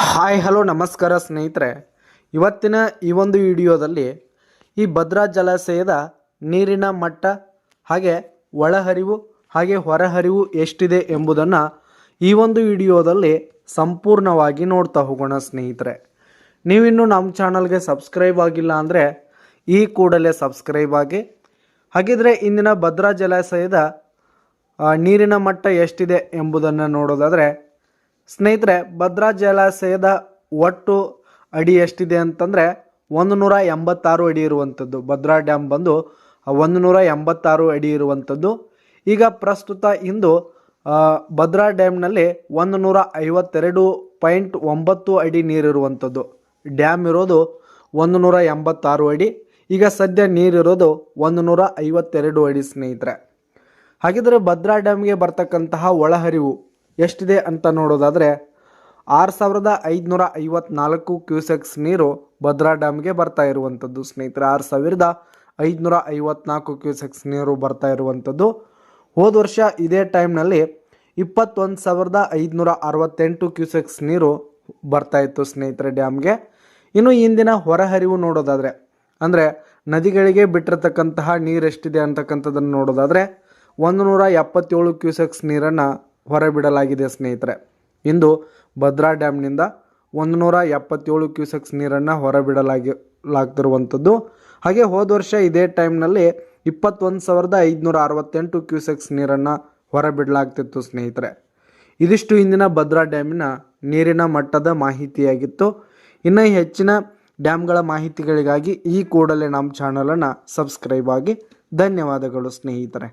Hi hello ನಮಸ್ಕಾರ ಸ್ನೇಹಿತರೆ. ಇವತ್ತಿನ ಈ ಒಂದು ವಿಡಿಯೋದಲ್ಲಿ ಈ ಭದ್ರಾ ಜಲಾಶಯದ ನೀರಿನ ಮಟ್ಟ ಹಾಗೆ ಒಳಹರಿವು ಹಾಗೆ ಹೊರಹರಿವು ಎಷ್ಟಿದೆ ಎಂಬುದನ್ನು ಈ ಒಂದು ವಿಡಿಯೋದಲ್ಲಿ ಸಂಪೂರ್ಣವಾಗಿ ನೋಡ್ತಾ ಹೋಗೋಣ ಸ್ನೇಹಿತರೆ. ನೀವಿನ್ನೂ ನಮ್ಮ ಚಾನಲ್ಗೆ ಸಬ್ಸ್ಕ್ರೈಬ್ ಆಗಿಲ್ಲ ಅಂದರೆ ಈ ಕೂಡಲೇ ಸಬ್ಸ್ಕ್ರೈಬ್ ಆಗಿ. ಹಾಗಿದ್ರೆ ಇಂದಿನ ಭದ್ರಾ ಜಲಾಶಯದ ನೀರಿನ ಮಟ್ಟ ಎಷ್ಟಿದೆ ಎಂಬುದನ್ನು ನೋಡೋದಾದರೆ ಸ್ನೇಹಿತರೆ, ಭದ್ರಾ ಜಲಾಶಯದ ಒಟ್ಟು ಅಡಿ ಎಷ್ಟಿದೆ ಅಂತಂದರೆ 186 ಅಡಿ ಇರುವಂಥದ್ದು. ಭದ್ರಾ ಡ್ಯಾಮ್ ಬಂದು 186 ಅಡಿ ಇರುವಂಥದ್ದು. ಈಗ ಪ್ರಸ್ತುತ ಇಂದು ಭದ್ರಾ ಡ್ಯಾಮ್ನಲ್ಲಿ 152.9 ಅಡಿ ನೀರಿರುವಂಥದ್ದು. ಡ್ಯಾಮ್ ಇರೋದು 186 ಅಡಿ. ಈಗ ಸದ್ಯ ನೀರಿರೋದು 152 ಅಡಿ ಸ್ನೇಹಿತರೆ. ಹಾಗಿದ್ರೆ ಭದ್ರಾ ಡ್ಯಾಮ್ಗೆ ಬರ್ತಕ್ಕಂತಹ ಒಳಹರಿವು ಎಷ್ಟಿದೆ ಅಂತ ನೋಡೋದಾದರೆ 6554 ಕ್ಯೂಸೆಕ್ಸ್ ನೀರು ಭದ್ರಾ ಡ್ಯಾಮ್ಗೆ ಬರ್ತಾ ಇರುವಂಥದ್ದು ಸ್ನೇಹಿತರೆ. 6554 ಕ್ಯೂಸೆಕ್ಸ್ ನೀರು ಬರ್ತಾ ಇರುವಂಥದ್ದು. ಹೋದ ವರ್ಷ ಇದೇ ಟೈಮ್ನಲ್ಲಿ 21,568 ಕ್ಯೂಸೆಕ್ಸ್ ನೀರು ಬರ್ತಾ ಇತ್ತು ಸ್ನೇಹಿತರೆ ಡ್ಯಾಮ್ಗೆ. ಇನ್ನು ಇಂದಿನ ಹೊರಹರಿವು ನೋಡೋದಾದರೆ ಅಂದರೆ ನದಿಗಳಿಗೆ ಬಿಟ್ಟಿರ್ತಕ್ಕಂತಹ ನೀರೆಷ್ಟಿದೆ ಅಂತಕ್ಕಂಥದ್ದನ್ನು ನೋಡೋದಾದರೆ 177 ಕ್ಯೂಸೆಕ್ಸ್ ನೀರನ್ನು ಹೊರಬಿಡಲಾಗಿದೆ ಸ್ನೇಹಿತರೆ. ಇಂದು ಭದ್ರಾ ಡ್ಯಾಮ್ನಿಂದ 177 ಕ್ಯೂಸೆಕ್ಸ್ ನೀರನ್ನು ಹೊರಬಿಡಲಾಗ್ತಿರುವಂಥದ್ದು. ಹಾಗೆ ಹೋದ ವರ್ಷ ಇದೇ ಟೈಮ್ನಲ್ಲಿ 21,568 ಕ್ಯೂಸೆಕ್ಸ್ ನೀರನ್ನು ಹೊರಬಿಡಲಾಗ್ತಿತ್ತು ಸ್ನೇಹಿತರೆ. ಇದಿಷ್ಟು ಇಂದಿನ ಭದ್ರಾ ಡ್ಯಾಮಿನ ನೀರಿನ ಮಟ್ಟದ ಮಾಹಿತಿಯಾಗಿತ್ತು. ಇನ್ನು ಹೆಚ್ಚಿನ ಡ್ಯಾಮ್ಗಳ ಮಾಹಿತಿಗಳಿಗಾಗಿ ಈ ಕೂಡಲೇ ನಮ್ಮ ಚಾನಲನ್ನು ಸಬ್ಸ್ಕ್ರೈಬ್ ಆಗಿ. ಧನ್ಯವಾದಗಳು ಸ್ನೇಹಿತರೆ.